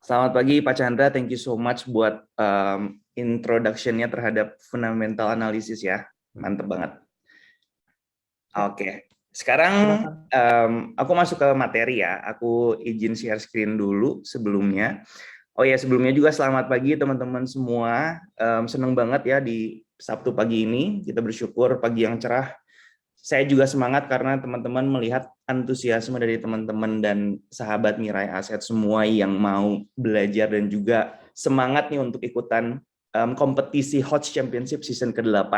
Selamat pagi Pak Chandra, thank you so much buat introduction-nya terhadap fundamental analysis ya. Mantep banget. Oke, sekarang Silakan. aku masuk ke materi ya. Aku izin share screen dulu sebelumnya. Oh ya, sebelumnya juga selamat pagi teman-teman semua. Seneng banget ya di Sabtu pagi ini. Kita bersyukur pagi yang cerah. Saya juga semangat karena teman-teman melihat antusiasme dari teman-teman dan sahabat Mirai Aset semua yang mau belajar dan juga semangat nih untuk ikutan kompetisi HOTS Championship season ke-8.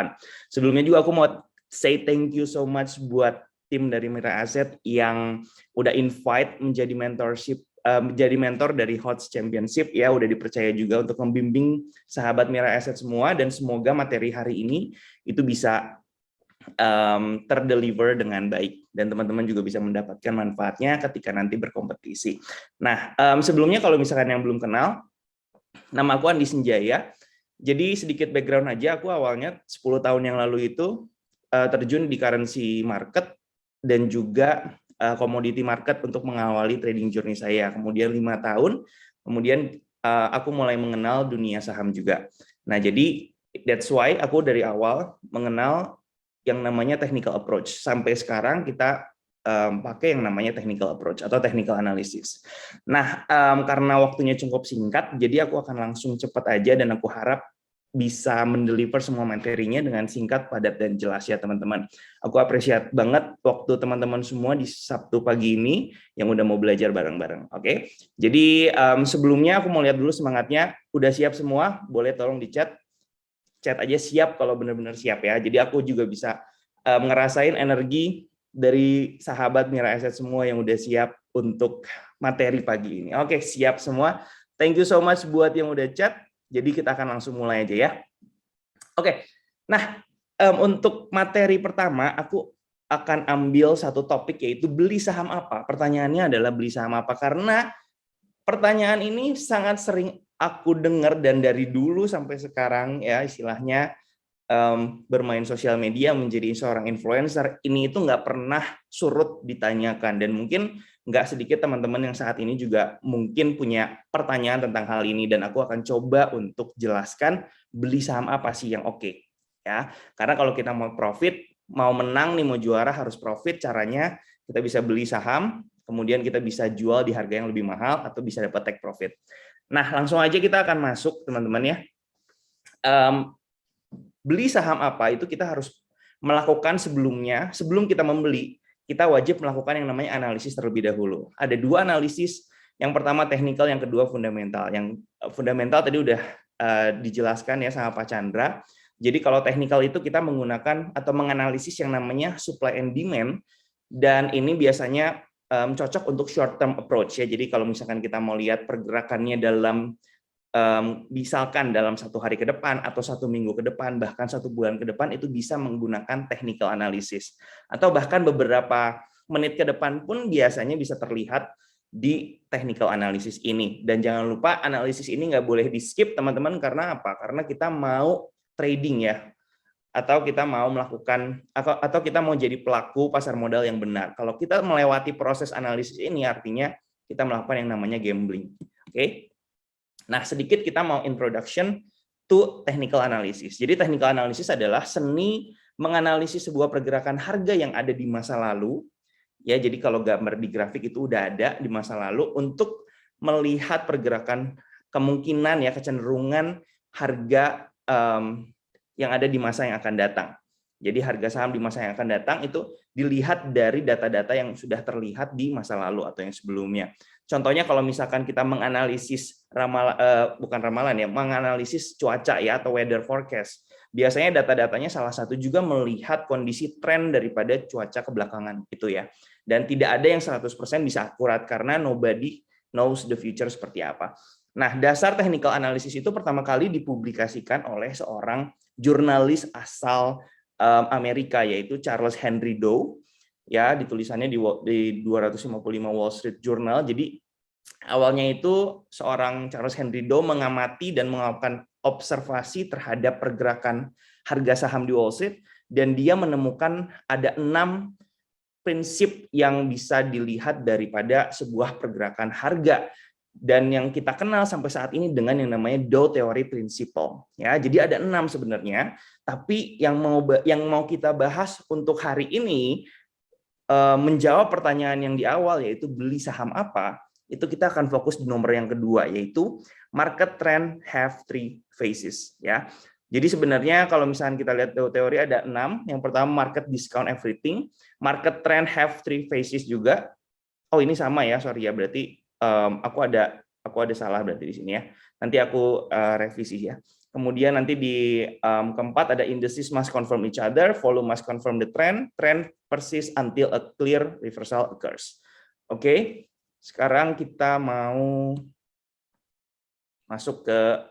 Sebelumnya juga aku mau say thank you so much buat tim dari Mirai Aset yang udah invite menjadi menjadi mentor dari HOTS Championship ya, udah dipercaya juga untuk membimbing sahabat Mirai Aset semua, dan semoga materi hari ini itu bisa terdeliver dengan baik dan teman-teman juga bisa mendapatkan manfaatnya ketika nanti berkompetisi. Nah, sebelumnya kalau misalkan yang belum kenal, nama aku Andi Senjaya. Jadi sedikit background aja, aku awalnya 10 tahun yang lalu itu terjun di currency market dan juga commodity market untuk mengawali trading journey saya. Kemudian 5 tahun, kemudian aku mulai mengenal dunia saham juga. Nah, jadi that's why aku dari awal mengenal yang namanya technical approach. Sampai sekarang kita pakai yang namanya technical approach atau technical analysis. Nah, karena waktunya cukup singkat, jadi aku akan langsung cepat aja dan aku harap bisa mendeliver semua materinya dengan singkat, padat, dan jelas ya teman-teman. Aku apresiat banget waktu teman-teman semua di Sabtu pagi ini yang udah mau belajar bareng-bareng. Oke, jadi sebelumnya aku mau lihat dulu semangatnya. Udah siap semua? Boleh tolong di chat aja siap kalau benar-benar siap ya. Jadi aku juga bisa ngerasain energi dari sahabat Mira Asset semua yang udah siap untuk materi pagi ini. Oke, siap semua. Thank you so much buat yang udah chat. Jadi kita akan langsung mulai aja ya. Oke, nah untuk materi pertama aku akan ambil satu topik yaitu beli saham apa. Pertanyaannya adalah beli saham apa, karena pertanyaan ini sangat sering aku dengar dan dari dulu sampai sekarang ya, istilahnya bermain sosial media menjadi seorang influencer ini itu nggak pernah surut ditanyakan, dan mungkin nggak sedikit teman-teman yang saat ini juga mungkin punya pertanyaan tentang hal ini, dan aku akan coba untuk jelaskan beli saham apa sih yang oke ya, karena kalau kita mau profit, mau menang nih, mau juara harus profit. Caranya kita bisa beli saham, kemudian kita bisa jual di harga yang lebih mahal atau bisa dapat take profit. Nah, langsung aja kita akan masuk teman-teman ya. Beli saham apa itu kita harus melakukan sebelumnya. Sebelum kita membeli, kita wajib melakukan yang namanya analisis terlebih dahulu. Ada dua analisis, yang pertama teknikal, yang kedua fundamental. Yang fundamental tadi udah dijelaskan ya sama Pak Chandra. Jadi kalau teknikal itu kita menggunakan atau menganalisis yang namanya supply and demand, dan ini biasanya cocok untuk short term approach ya. Jadi kalau misalkan kita mau lihat pergerakannya dalam misalkan dalam 1 hari ke depan atau 1 minggu ke depan, bahkan 1 bulan ke depan, itu bisa menggunakan technical analysis, atau bahkan beberapa menit ke depan pun biasanya bisa terlihat di technical analysis ini. Dan jangan lupa analisis ini nggak boleh di skip teman-teman, karena apa? Karena kita mau trading ya, atau kita mau melakukan atau kita mau jadi pelaku pasar modal yang benar. Kalau kita melewati proses analisis ini, artinya kita melakukan yang namanya gambling. Oke? Nah, sedikit kita mau introduction to technical analysis. Jadi technical analysis adalah seni menganalisis sebuah pergerakan harga yang ada di masa lalu. Ya, jadi kalau gambar di grafik itu udah ada di masa lalu untuk melihat pergerakan kemungkinan ya, kecenderungan harga yang ada di masa yang akan datang. Jadi harga saham di masa yang akan datang itu dilihat dari data-data yang sudah terlihat di masa lalu atau yang sebelumnya. Contohnya kalau misalkan kita menganalisis bukan ramalan ya, menganalisis cuaca ya atau weather forecast. Biasanya data-datanya salah satu juga melihat kondisi tren daripada cuaca kebelakangan itu ya. Dan tidak ada yang 100% bisa akurat karena nobody knows the future seperti apa. Nah, dasar technical analysis itu pertama kali dipublikasikan oleh seorang jurnalis asal Amerika, yaitu Charles Henry Dow ya, ditulisannya di 255 Wall Street Journal. Jadi awalnya itu seorang Charles Henry Dow mengamati dan melakukan observasi terhadap pergerakan harga saham di Wall Street, dan dia menemukan ada 6 prinsip yang bisa dilihat daripada sebuah pergerakan harga dan yang kita kenal sampai saat ini dengan yang namanya Dow Theory Principle. Ya, jadi ada 6 sebenarnya, tapi yang mau kita bahas untuk hari ini menjawab pertanyaan yang di awal, yaitu beli saham apa, itu kita akan fokus di nomor yang kedua, yaitu market trend have 3 phases. Ya, jadi sebenarnya kalau misalnya kita lihat teori ada 6. Yang pertama market discount everything, market trend have 3 phases juga. Oh ini sama ya, sorry ya, berarti aku ada salah berarti di sini ya. Nanti aku revisi ya. Kemudian nanti di keempat ada indices must confirm each other, volume must confirm the trend, trend persist until a clear reversal occurs. Oke, sekarang kita mau masuk ke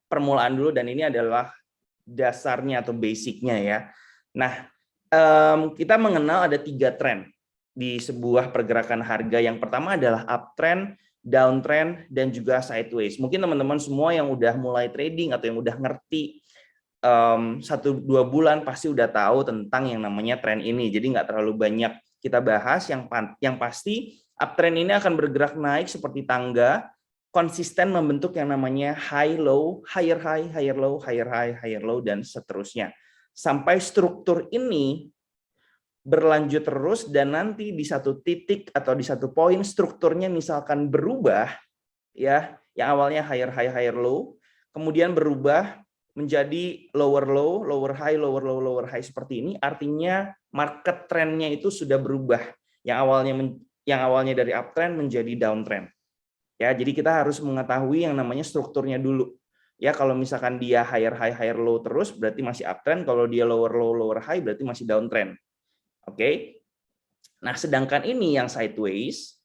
permulaan dulu, dan ini adalah dasarnya atau basicnya ya. Nah, kita mengenal ada 3 tren di sebuah pergerakan harga. Yang pertama adalah uptrend, downtrend, dan juga sideways. Mungkin teman-teman semua yang udah mulai trading atau yang udah ngerti 1-2 bulan pasti udah tahu tentang yang namanya tren ini. Jadi nggak terlalu banyak kita bahas. Yang pasti uptrend ini akan bergerak naik seperti tangga, konsisten membentuk yang namanya high low, higher high, higher low, higher high, higher low, dan seterusnya. Sampai struktur ini berlanjut terus, dan nanti di satu titik atau di satu poin strukturnya misalkan berubah ya, yang awalnya higher high, higher low, kemudian berubah menjadi lower low, lower high, lower low, lower high seperti ini, artinya market trendnya itu sudah berubah. Yang awalnya dari uptrend menjadi downtrend. Ya, jadi kita harus mengetahui yang namanya strukturnya dulu. Ya, kalau misalkan dia higher high, higher low terus berarti masih uptrend, kalau dia lower low, lower high berarti masih downtrend. Oke. Nah, sedangkan ini yang sideways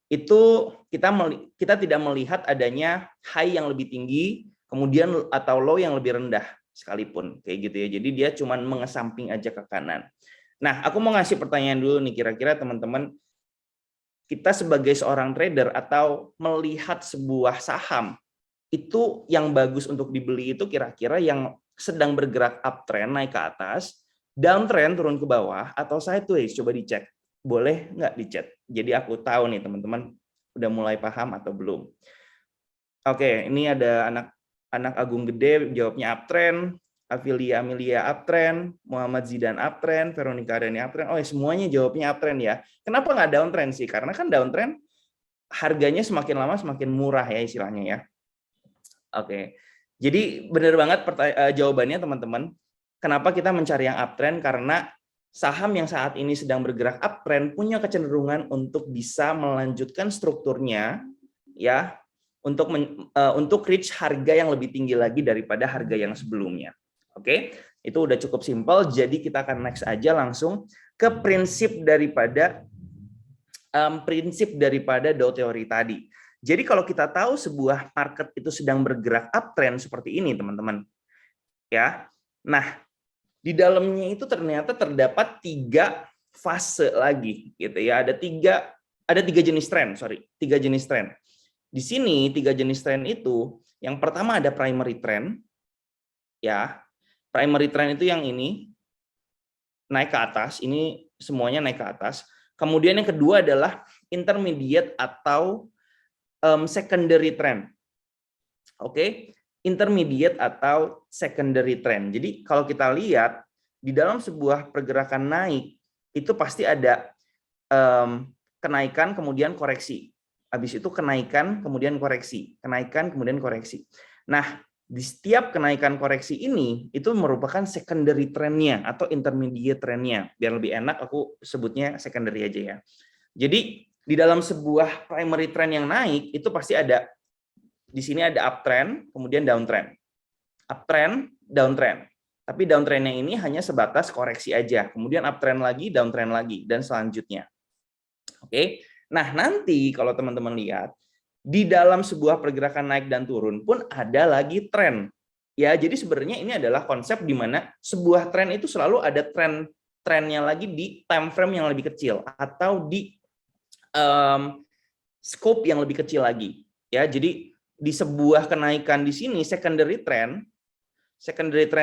itu kita tidak melihat adanya high yang lebih tinggi kemudian atau low yang lebih rendah sekalipun, kayak gitu ya. Jadi dia cuma mengesamping aja ke kanan. Nah, aku mau ngasih pertanyaan dulu nih, kira-kira teman-teman, kita sebagai seorang trader atau melihat sebuah saham itu yang bagus untuk dibeli itu kira-kira yang sedang bergerak uptrend naik ke atas, downtrend turun ke bawah, atau sideways? Coba dicek, boleh nggak dicek? Jadi aku tahu nih teman-teman udah mulai paham atau belum. Oke, ini ada anak Agung Gede jawabnya uptrend, Amelia uptrend, Muhammad Zidan uptrend, Veronica Reni uptrend. Oh, semuanya jawabnya uptrend ya. Kenapa nggak downtrend sih? Karena kan downtrend harganya semakin lama semakin murah ya istilahnya ya. Oke, jadi benar banget jawabannya teman-teman. Kenapa kita mencari yang uptrend? Karena saham yang saat ini sedang bergerak uptrend punya kecenderungan untuk bisa melanjutkan strukturnya ya, untuk reach harga yang lebih tinggi lagi daripada harga yang sebelumnya. Oke, itu udah cukup simpel. Jadi kita akan next aja langsung ke prinsip daripada Dow teori tadi. Jadi kalau kita tahu sebuah market itu sedang bergerak uptrend seperti ini, teman-teman, ya. Nah, di dalamnya itu ternyata terdapat 3 fase lagi, gitu ya. Ada tiga jenis tren, tiga jenis tren. Di sini 3 jenis tren itu, yang pertama ada primary trend, ya. Primary trend itu yang ini naik ke atas, ini semuanya naik ke atas. Kemudian yang kedua adalah intermediate atau secondary trend. Oke, intermediate atau secondary trend. Jadi kalau kita lihat di dalam sebuah pergerakan naik itu pasti ada kenaikan kemudian koreksi. Habis itu kenaikan kemudian koreksi, kenaikan kemudian koreksi. Nah, di setiap kenaikan koreksi ini itu merupakan secondary trendnya atau intermediate trendnya. Biar lebih enak aku sebutnya secondary aja ya. Jadi di dalam sebuah primary trend yang naik itu pasti ada di sini ada uptrend kemudian downtrend. Uptrend, downtrend. Tapi downtrendnya ini hanya sebatas koreksi aja. Kemudian uptrend lagi, downtrend lagi, dan selanjutnya. Oke. Nah, nanti kalau teman-teman lihat di dalam sebuah pergerakan naik dan turun pun ada lagi tren. Ya, jadi sebenarnya ini adalah konsep di mana sebuah tren itu selalu ada trennya lagi di time frame yang lebih kecil atau di scope yang lebih kecil lagi. Ya, jadi di sebuah kenaikan di sini secondary trend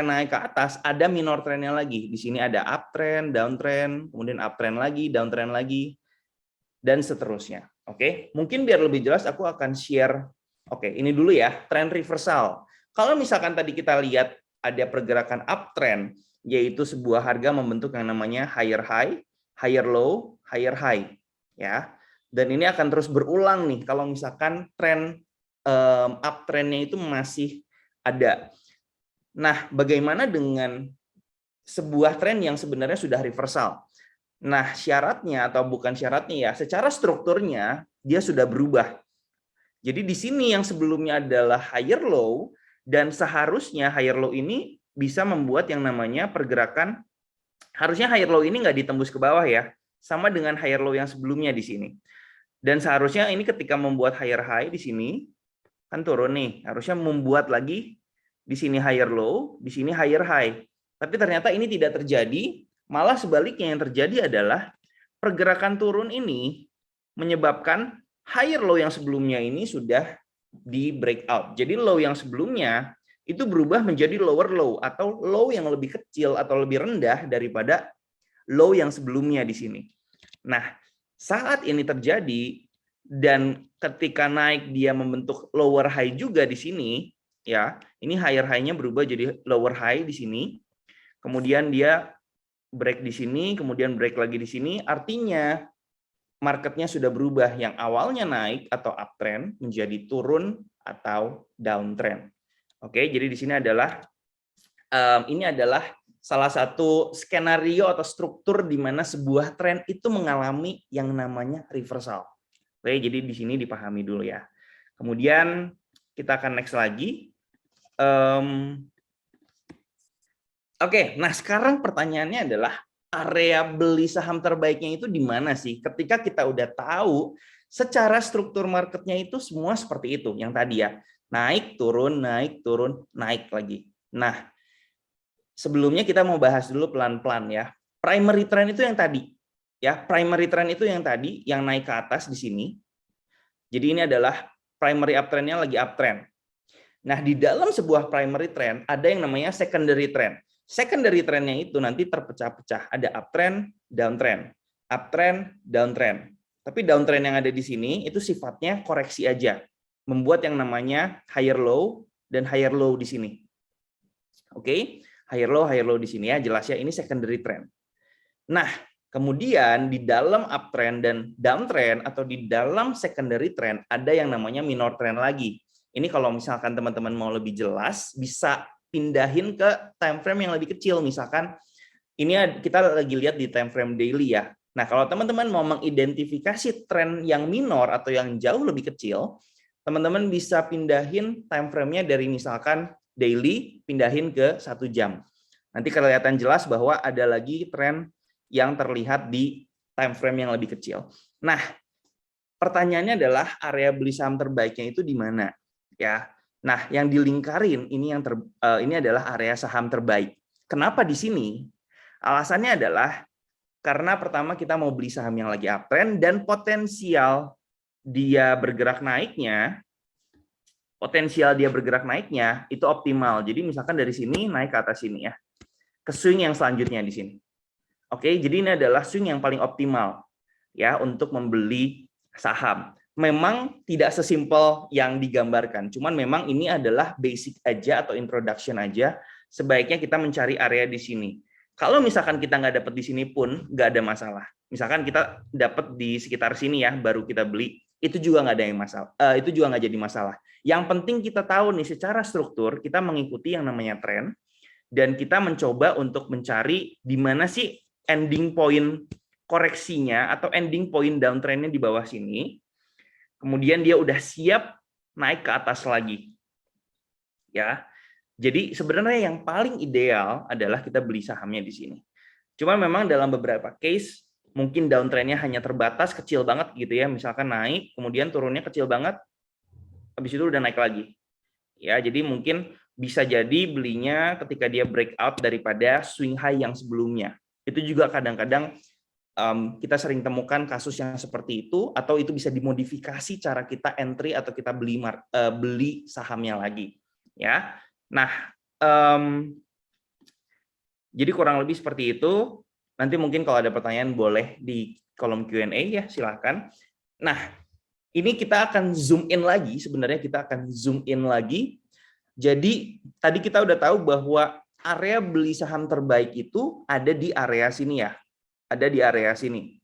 naik ke atas, ada minor trendnya lagi. Di sini ada uptrend, downtrend, kemudian uptrend lagi, downtrend lagi, dan seterusnya. Oke, mungkin biar lebih jelas aku akan share. Oke, ini dulu ya, trend reversal. Kalau misalkan tadi kita lihat ada pergerakan uptrend, yaitu sebuah harga membentuk yang namanya higher high, higher low, higher high, ya. Dan ini akan terus berulang nih kalau misalkan tren uptrendnya itu masih ada. Nah, bagaimana dengan sebuah tren yang sebenarnya sudah reversal? Nah, syaratnya atau bukan syaratnya ya, secara strukturnya dia sudah berubah. Jadi di sini yang sebelumnya adalah higher low, dan seharusnya higher low ini bisa membuat yang namanya pergerakan, harusnya higher low ini nggak ditembus ke bawah ya, sama dengan higher low yang sebelumnya di sini. Dan seharusnya ini ketika membuat higher high di sini, kan turun nih, harusnya membuat lagi di sini higher low, di sini higher high. Tapi ternyata ini tidak terjadi, malah sebaliknya yang terjadi adalah pergerakan turun ini menyebabkan higher low yang sebelumnya ini sudah di breakout. Jadi low yang sebelumnya itu berubah menjadi lower low atau low yang lebih kecil atau lebih rendah daripada low yang sebelumnya di sini. Nah, saat ini terjadi dan ketika naik dia membentuk lower high juga di sini, ya. Ini higher high-nya berubah jadi lower high di sini. Kemudian dia break di sini, kemudian break lagi di sini, artinya marketnya sudah berubah yang awalnya naik atau uptrend menjadi turun atau downtrend. Oke, jadi di sini adalah ini adalah salah satu skenario atau struktur di mana sebuah tren itu mengalami yang namanya reversal. Oke, jadi di sini dipahami dulu ya. Kemudian kita akan next lagi. Oke, nah sekarang pertanyaannya adalah area beli saham terbaiknya itu di mana sih? Ketika kita udah tahu secara struktur marketnya itu semua seperti itu, yang tadi ya, naik, turun, naik lagi. Nah, sebelumnya kita mau bahas dulu pelan-pelan ya. Primary trend itu yang tadi, ya, primary trend itu yang tadi, yang naik ke atas di sini. Jadi ini adalah primary uptrendnya lagi uptrend. Nah, di dalam sebuah primary trend ada yang namanya secondary trend. Secondary trendnya itu nanti terpecah-pecah. Ada uptrend, downtrend, uptrend, downtrend. Tapi downtrend yang ada di sini itu sifatnya koreksi aja, membuat yang namanya higher low dan higher low di sini. Oke, higher low di sini ya, jelas ya, ini secondary trend. Nah, kemudian di dalam uptrend dan downtrend atau di dalam secondary trend ada yang namanya minor trend lagi. Ini kalau misalkan teman-teman mau lebih jelas bisa pindahin ke time frame yang lebih kecil. Misalkan ini kita lagi lihat di time frame daily ya. Nah, kalau teman-teman mau mengidentifikasi tren yang minor atau yang jauh lebih kecil, teman-teman bisa pindahin time frame-nya dari misalkan daily, pindahin ke 1 jam. Nanti kelihatan jelas bahwa ada lagi tren yang terlihat di time frame yang lebih kecil. Nah, pertanyaannya adalah area beli saham terbaiknya itu di mana? Ya. Nah, yang dilingkarin ini ini adalah area saham terbaik. Kenapa di sini? Alasannya adalah karena pertama kita mau beli saham yang lagi uptrend dan potensial dia bergerak naiknya itu optimal. Jadi misalkan dari sini naik ke atas sini ya. Ke swing yang selanjutnya di sini. Oke, jadi ini adalah swing yang paling optimal ya untuk membeli saham. Memang tidak sesimpel yang digambarkan, cuman memang ini adalah basic aja atau introduction aja. Sebaiknya kita mencari area di sini. Kalau misalkan kita nggak dapat di sini pun nggak ada masalah. Misalkan kita dapat di sekitar sini ya, baru kita beli, itu juga nggak ada yang masalah. Itu juga nggak jadi masalah. Yang penting kita tahu nih secara struktur kita mengikuti yang namanya tren dan kita mencoba untuk mencari di mana sih ending point koreksinya atau ending point downtrendnya di bawah sini. Kemudian dia udah siap naik ke atas lagi. Ya. Jadi sebenarnya yang paling ideal adalah kita beli sahamnya di sini. Cuma memang dalam beberapa case mungkin downtrendnya hanya terbatas kecil banget gitu ya. Misalkan naik, kemudian turunnya kecil banget, habis itu udah naik lagi. Ya, jadi mungkin bisa jadi belinya ketika dia breakout daripada swing high yang sebelumnya. Itu juga kadang-kadang kita sering temukan kasus yang seperti itu, atau itu bisa dimodifikasi cara kita entry atau kita beli sahamnya lagi. Ya, nah jadi kurang lebih seperti itu. Nanti mungkin kalau ada pertanyaan boleh di kolom Q&A ya, silahkan. Nah, Ini kita akan zoom in lagi, sebenarnya kita akan zoom in lagi. Jadi tadi kita udah tahu bahwa area beli saham terbaik itu ada di area sini ya. Ada di area sini.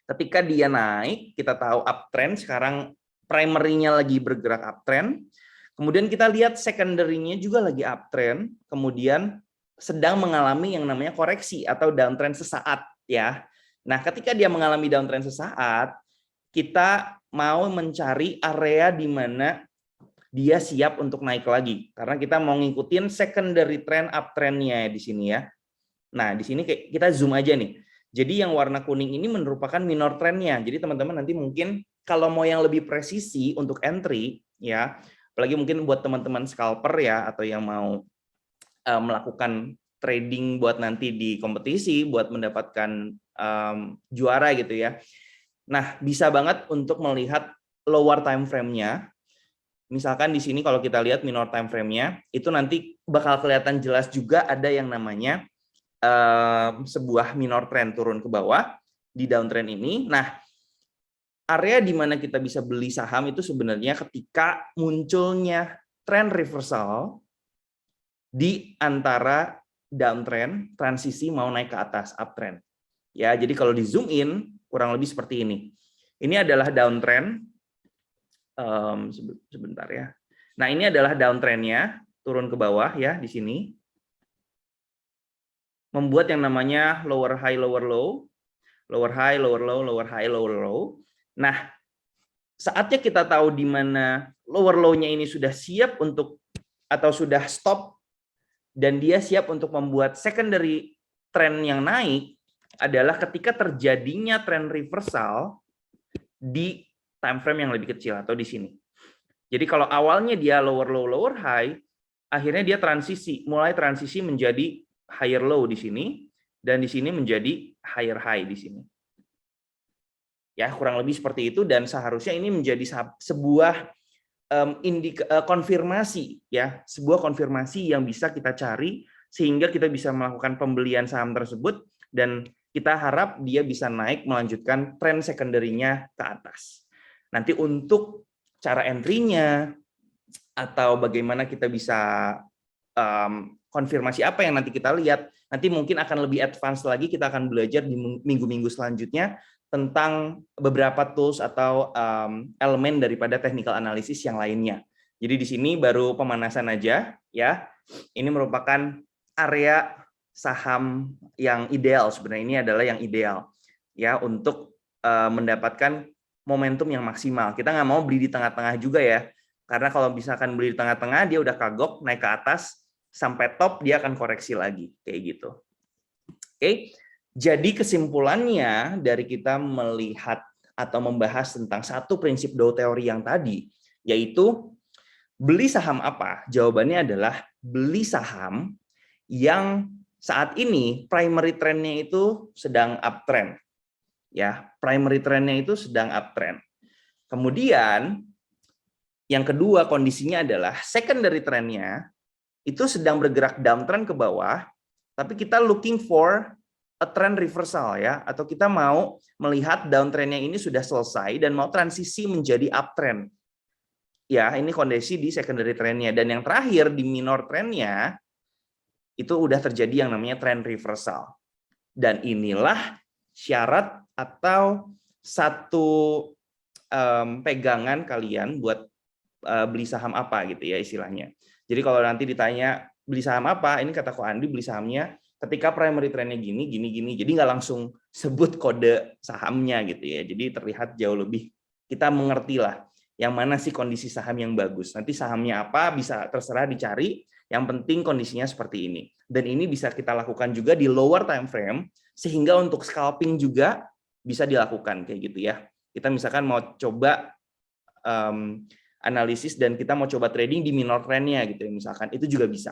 Ketika dia naik, kita tahu uptrend, sekarang primary-nya lagi bergerak uptrend. Kemudian kita lihat secondary-nya juga lagi uptrend, kemudian sedang mengalami yang namanya koreksi atau downtrend sesaat ya. Nah, ketika dia mengalami downtrend sesaat, kita mau mencari area di mana dia siap untuk naik lagi. Karena kita mau ngikutin secondary trend uptrend-nya di sini ya. Nah, di sini kita zoom aja nih. Jadi yang warna kuning ini merupakan minor trend-nya. Jadi teman-teman nanti mungkin kalau mau yang lebih presisi untuk entry ya, apalagi mungkin buat teman-teman scalper ya atau yang mau melakukan trading buat nanti di kompetisi buat mendapatkan juara gitu ya. Nah, bisa banget untuk melihat lower time frame-nya. Misalkan di sini kalau kita lihat minor time frame-nya, itu nanti bakal kelihatan jelas juga ada yang namanya sebuah minor trend turun ke bawah di downtrend ini. Nah, area di mana kita bisa beli saham itu sebenarnya ketika munculnya trend reversal di antara downtrend, transisi mau naik ke atas, uptrend. Ya, jadi kalau di zoom in kurang lebih seperti ini. Ini adalah downtrend. Sebentar ya. Nah, ini adalah downtrendnya turun ke bawah ya di sini. Membuat yang namanya lower high, lower low, lower high, lower low, lower high, lower low. Nah, saatnya kita tahu di mana lower low-nya ini sudah siap untuk atau sudah stop dan dia siap untuk membuat secondary trend yang naik adalah ketika terjadinya trend reversal di time frame yang lebih kecil atau di sini. Jadi kalau awalnya dia lower low, lower high, akhirnya dia mulai transisi menjadi higher low di sini, dan di sini menjadi higher high di sini. Ya, kurang lebih seperti itu, dan seharusnya ini menjadi sebuah konfirmasi ya, sebuah konfirmasi yang bisa kita cari sehingga kita bisa melakukan pembelian saham tersebut dan kita harap dia bisa naik melanjutkan tren secondary-nya ke atas. Nanti untuk cara entry-nya atau bagaimana kita bisa konfirmasi apa yang nanti kita lihat, nanti mungkin akan lebih advance lagi, kita akan belajar di minggu-minggu selanjutnya tentang beberapa tools atau elemen daripada technical analysis yang lainnya. Jadi di sini baru pemanasan aja ya. Ini merupakan area saham yang ideal, sebenarnya ini adalah yang ideal ya untuk mendapatkan momentum yang maksimal. Kita nggak mau beli di tengah-tengah juga ya. Karena kalau misalkan beli di tengah-tengah dia udah kagok naik ke atas sampai top dia akan koreksi lagi kayak gitu. Oke. Jadi kesimpulannya dari kita melihat atau membahas tentang satu prinsip Dow teori yang tadi, yaitu beli saham apa? Jawabannya adalah beli saham yang saat ini primary trend-nya itu sedang uptrend. Ya, primary trend-nya itu sedang uptrend. Kemudian yang kedua kondisinya adalah secondary trend-nya itu sedang bergerak downtrend ke bawah, tapi kita looking for a trend reversal ya, atau kita mau melihat downtrend-nya ini sudah selesai dan mau transisi menjadi uptrend. Ya, ini kondisi di secondary trend-nya. Dan yang terakhir di minor trend-nya itu udah terjadi yang namanya trend reversal. Dan inilah syarat atau satu pegangan kalian buat beli saham apa gitu ya istilahnya. Jadi kalau nanti ditanya beli saham apa, ini kata Ko Andi beli sahamnya ketika primary trend-nya gini. Jadi nggak langsung sebut kode sahamnya gitu ya. Jadi terlihat jauh lebih, kita mengerti lah yang mana sih kondisi saham yang bagus. Nanti sahamnya apa bisa terserah dicari, yang penting kondisinya seperti ini. Dan ini bisa kita lakukan juga di lower time frame, sehingga untuk scalping juga bisa dilakukan kayak gitu ya. Kita misalkan mau coba analisis dan kita mau coba trading di minor trend-nya gitu ya, misalkan itu juga bisa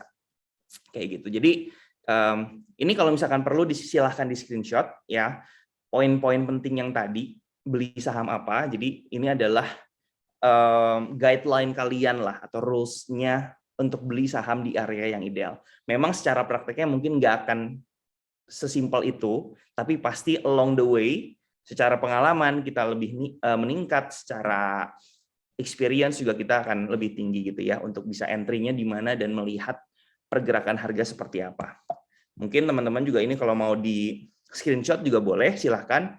kayak gitu. Jadi ini kalau misalkan perlu silahkan di screenshot ya poin-poin penting yang tadi beli saham apa. Jadi ini adalah guideline kalian lah atau rules-nya untuk beli saham di area yang ideal. Memang secara prakteknya mungkin nggak akan sesimpel itu, tapi pasti along the way secara pengalaman kita lebih meningkat, secara experience juga kita akan lebih tinggi gitu ya untuk bisa entry-nya di mana dan melihat pergerakan harga seperti apa. Mungkin teman-teman juga ini kalau mau di screenshot juga boleh, silahkan.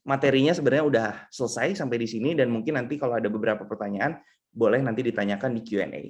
Materinya sebenarnya udah selesai sampai di sini dan mungkin nanti kalau ada beberapa pertanyaan boleh nanti ditanyakan di Q&A.